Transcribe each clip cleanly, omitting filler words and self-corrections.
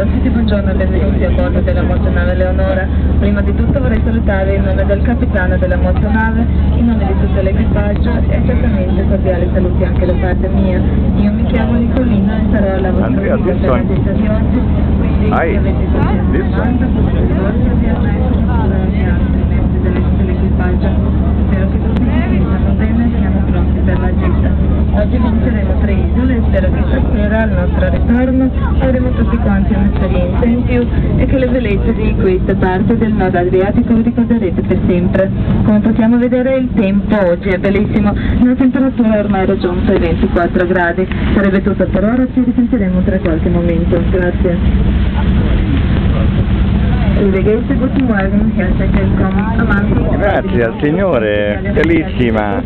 ospiti, buongiorno e benvenuti a bordo della motonave Leonora. Prima di tutto vorrei salutare in nome del capitano della motonave, in nome di tutto l'equipaggio e certamente cordiali saluti anche da parte mia. Io mi chiamo Nicolina e sarò la vostra guida per la visita di oggi, quindi se avete qualche domanda potete rivolgervi a me oppure agli altri membri dell'equipaggio. Spero che tutti si sentano bene e siamo pronti per la gita. Oggi visiteremo 3 isole e spero che stasera al nostro ritorno avremo tutti quanti un'esperienza in più e che le bellezze di questa parte del Nord Adriatico vi ricorderete per sempre. Come possiamo vedere il tempo oggi è bellissimo, la temperatura è ormai raggiunta i 24 gradi. Sarebbe tutto per ora, ci risentiremo tra qualche momento. Grazie. Liebe Gäste, guten Morgen, herzlich willkommen am Anfang. Grazie al Signore, bellissima.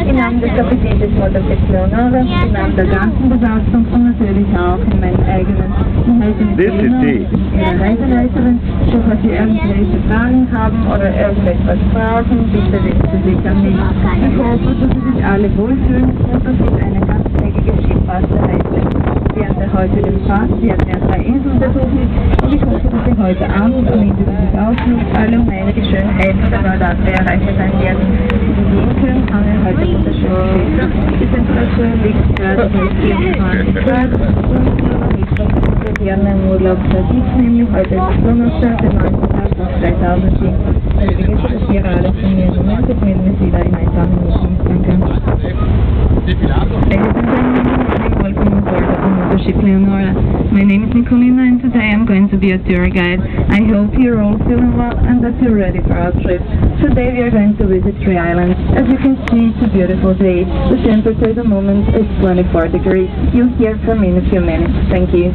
Im Namen des Kapitäns des Motorschiffs Leonora, im Namen der ganzen Besatzung und natürlich auch in meinem eigenen Ihre Reiseleiterin. So, falls Sie irgendwelche Fragen haben oder irgendetwas brauchen, bitte wenden Sie sich an mich. Ich hoffe, dass Sie sich alle wohlfühlen und dass es eine ganztägige Schifffahrtsreise während der heutigen Fahrt. Sie werden ja 3 Inseln besuchen und ich hoffe, dass Sie heute Abend am Ende dieses Ausflugs alle um einige Schönheiten der Nordadria reicher sein werden. Wie Sie sehen können, haben wir heute wunderschöne Wetter. Die Temperatur liegt gerade bei 24 Grad und wir werden im Urlaub verdienen, nämlich heute ist es Donnerstag, der 19. August 2007. Also wie geht es hier alle von mir? Moment, jetzt melden wir Sie da in ein paar Minuten. Danke. Welcome on board of the Motorship Leonora. My name is Nicolina and today I'm going to be a tour guide. I hope you're all feeling well and that you're ready for our trip. Today we are going to visit 3 islands. As you can see, it's a beautiful day. The temperature at the moment is 24 degrees. You'll hear from me in a few minutes. Thank you.